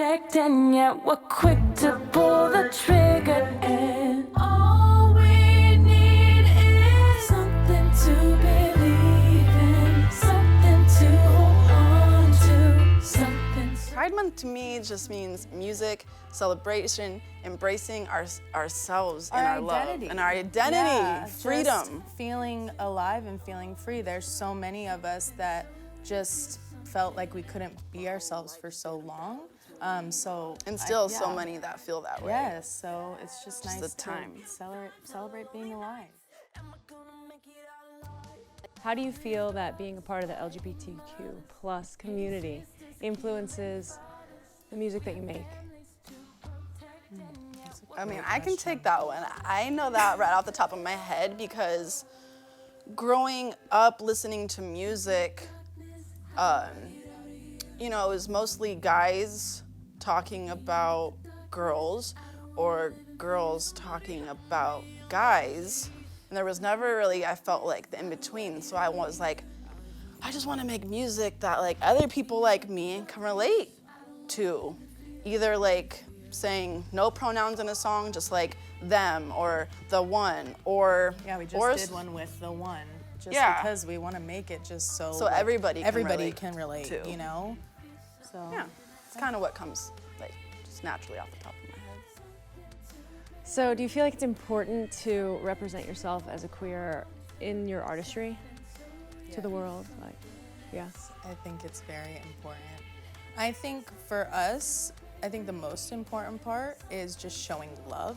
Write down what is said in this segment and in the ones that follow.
protect, and yet we're quick to pull the trigger. And all we need is something to believe in, something to hold on to, something. Pride Month to me just means music, celebration, embracing ourselves and our love and our identity, freedom. Just feeling alive and feeling free. There's so many of us that just felt like we couldn't be ourselves for so long. And still so many that feel that way. Yes, so it's just nice the time. to celebrate being alive. How do you feel that being a part of the LGBTQ plus community influences the music that you make? I mean, I can take that one. I know that right off the top of my head because growing up listening to music, it was mostly guys talking about girls or girls talking about guys. And there was never really, I felt like, the in-between. So I was like, I just want to make music that like other people like me can relate to. Either like saying no pronouns in a song, just like them or the one, or we just did one with the one, just because we want to make it just so like, everybody can relate too. So yeah, it's kind of what comes like just naturally off the top of my head. So do you feel like it's important to represent yourself as a queer in your artistry to the world? Like, yes, I think it's very important. I think for us, the most important part is just showing love.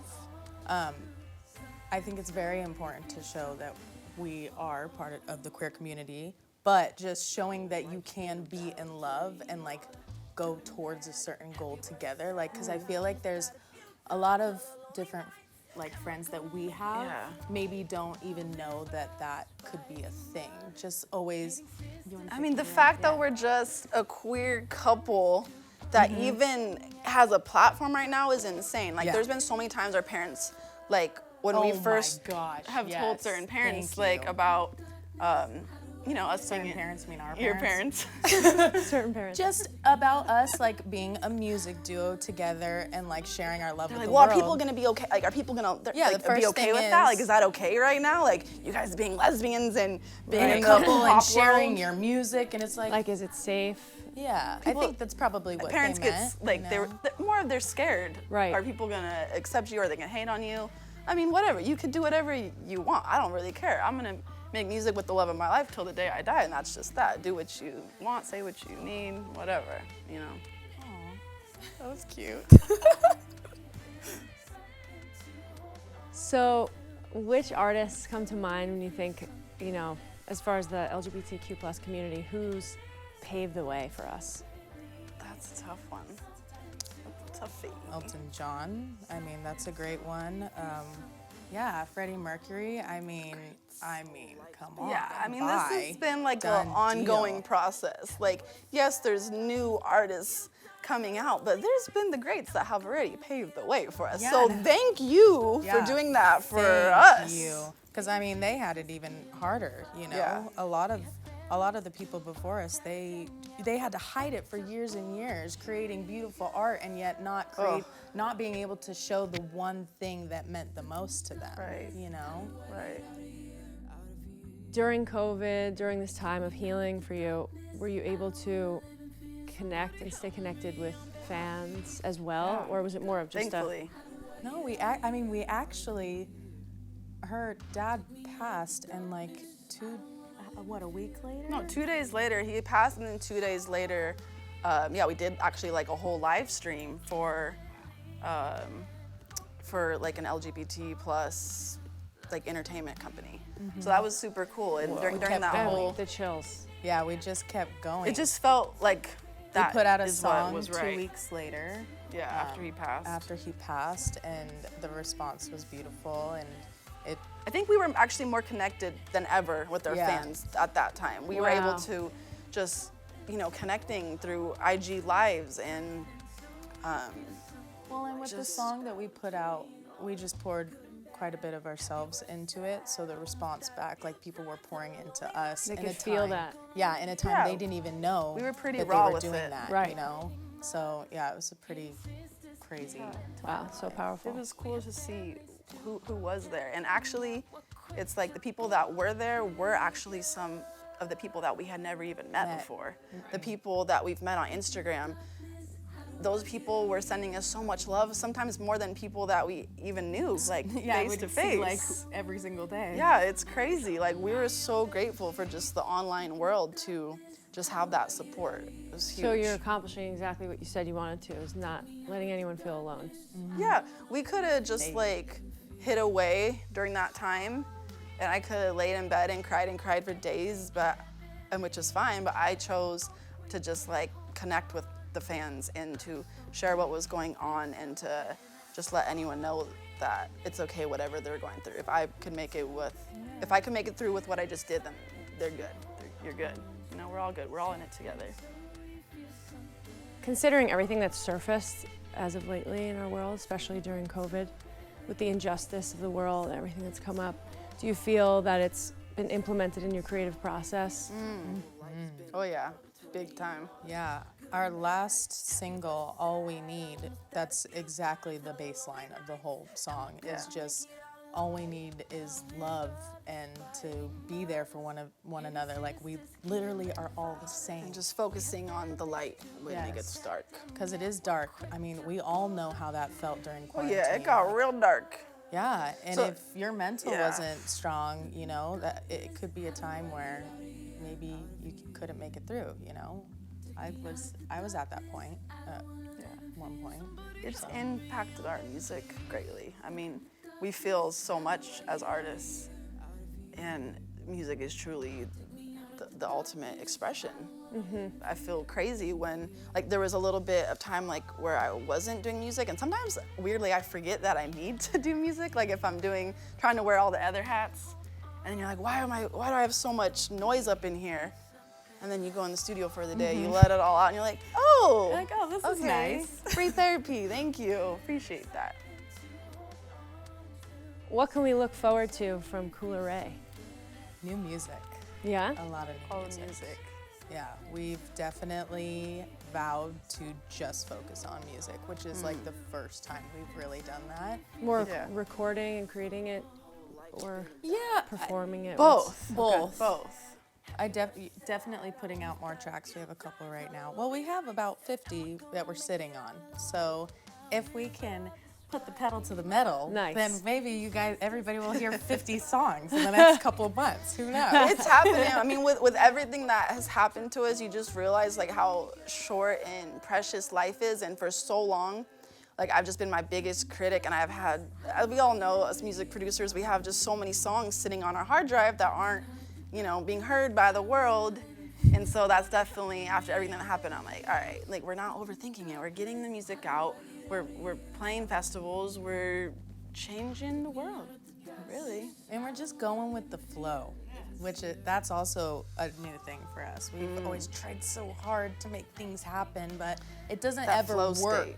I think it's very important to show that we are part of the queer community, but just showing that you can be in love and like go towards a certain goal together. Like, because I feel like there's a lot of different like friends that we have maybe don't even know that could be a thing. Just always. I mean, the fact that we're just a queer couple that even has a platform right now is insane. Like, there's been so many times our parents, like, when we first have told certain parents, like, about, us certain singing. parents mean our Your parents. certain parents. Just about us, like, being a music duo together and, like, sharing our love with the Well, world. are people gonna be okay? Like, are people gonna the be first okay thing with that? Like, is that okay right now? Like, you guys being lesbians and being a in couple the and pop sharing world? your music, and it's like is it safe? yeah, I think that's probably what Parents they get meant, like they're they're scared. Right. Are people gonna accept you? Or are they gonna hate on you? I mean, whatever. You could do whatever you want. I don't really care. I'm gonna make music with the love of my life till the day I die, and that's just that. Do what you want, say what you need, whatever. That was cute. So, which artists come to mind when you think, as far as the LGBTQ plus community, who's paved the way for us? That's a tough one. Tough. Elton John, I mean, that's a great one. Freddie Mercury, I mean, come on. Yeah, I mean, this has been like an ongoing process. Like, yes, there's new artists coming out, but there's been the greats that have already paved the way for us. Yeah. So thank you for doing that for us. Thank you. Because, I mean, they had it even harder, Yeah. A lot of the people before us, they had to hide it for years and years, creating beautiful art and yet not being able to show the one thing that meant the most to them. Right. Right. During COVID, during this time of healing for you, were you able to connect and stay connected with fans as well, or was it more of just Thankfully. No, we actually, her dad passed, and like a week later? No, 2 days later he passed, and then 2 days later, we did actually like a whole live stream for like an LGBT plus like entertainment company. So that was super cool. And during that whole, the chills. Yeah, we just kept going. it just felt like that we put out a is song what was 2 right. weeks later. Yeah, after he passed. After he passed, and the response was beautiful, and I think we were actually more connected than ever with our fans at that time. We were able to just, connecting through IG lives and and with the song that we put out, we just poured quite a bit of ourselves into it, so the response back, like people were pouring into us. They in could a time, feel that. Yeah, in a time they didn't even know we were pretty that raw they were with doing it. that, Right. So yeah, it was a pretty crazy time. Wow, so powerful. It was cool to see who was there. And actually, it's like the people that were there were actually some of the people that we had never even met before. The people that we've met on Instagram, those people were sending us so much love, sometimes more than people that we even knew, like face to face. Like every single day. Yeah, it's crazy. Like, we were so grateful for just the online world to just have that support. It was huge. So you're accomplishing exactly what you said you wanted to, is not letting anyone feel alone. Yeah, we could have just like hid away during that time, and I could have laid in bed and cried for days, and which is fine, but I chose to just like connect with the fans and to share what was going on and to just let anyone know that it's okay whatever they're going through. If I could make it through with what I just did, then they're good. You're good. You know, we're all good. We're all in it together. Considering everything that's surfaced as of lately in our world, especially during COVID, with the injustice of the world, everything that's come up, do you feel that it's been implemented in your creative process? Oh yeah, big time. Yeah, our last single, All We Need, that's exactly the baseline of the whole song. Is just all we need is love and to be there for one another. Like, we literally are all the same. And just focusing on the light when it gets dark. Because it is dark. I mean, we all know how that felt during Oh quarantine. yeah, it got real dark. Yeah, and So- if your mental wasn't strong, you know, that it could be a time where maybe you couldn't make it through, you know. I was at that point at one point. It's impacted our music greatly. I mean, we feel so much as artists, and music is truly the ultimate expression. I feel crazy when, like, there was a little bit of time like where I wasn't doing music, and sometimes weirdly I forget that I need to do music. Like, if I'm trying to wear all the other hats, and then you're like, why do I have so much noise up in here? And then you go in the studio for the day, you let it all out, and you're like, oh, You're like, oh, this is nice. Free therapy, thank you, appreciate that. What can we look forward to from KhulaRae? New music. Yeah? A lot of new All music. the music. Yeah, we've definitely vowed to just focus on music, which is like the first time we've really done that. More Yeah. recording and creating it, or Yeah, performing it? Both. both. Both. I definitely putting out more tracks. We have a couple right now. Well, we have about 50 that we're sitting on. So if we can put the pedal to the metal, Nice. then maybe everybody will hear 50 songs in the next couple of months. Who knows? It's happening. I mean, with everything that has happened to us, you just realize like how short and precious life is. And for so long, like, I've just been my biggest critic, and I've had, we all know as music producers, we have just so many songs sitting on our hard drive that aren't, you know, being heard by the world. And so that's definitely, after everything that happened, I'm like, all right, like, we're not overthinking it. We're getting the music out. We're playing festivals. We're changing the world, really. And we're just going with the flow, that's also a new thing for us. We've always tried so hard to make things happen, but it doesn't That ever flow work state.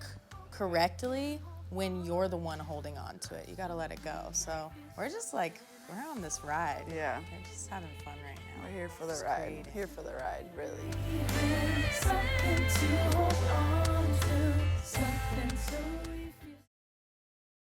correctly when you're the one holding on to it. You gotta let it go. So we're just like, we're on this ride. Yeah. We're just having fun right now. We're here for the Just ride. creating. Here for the ride, really. Something to hold on to, something to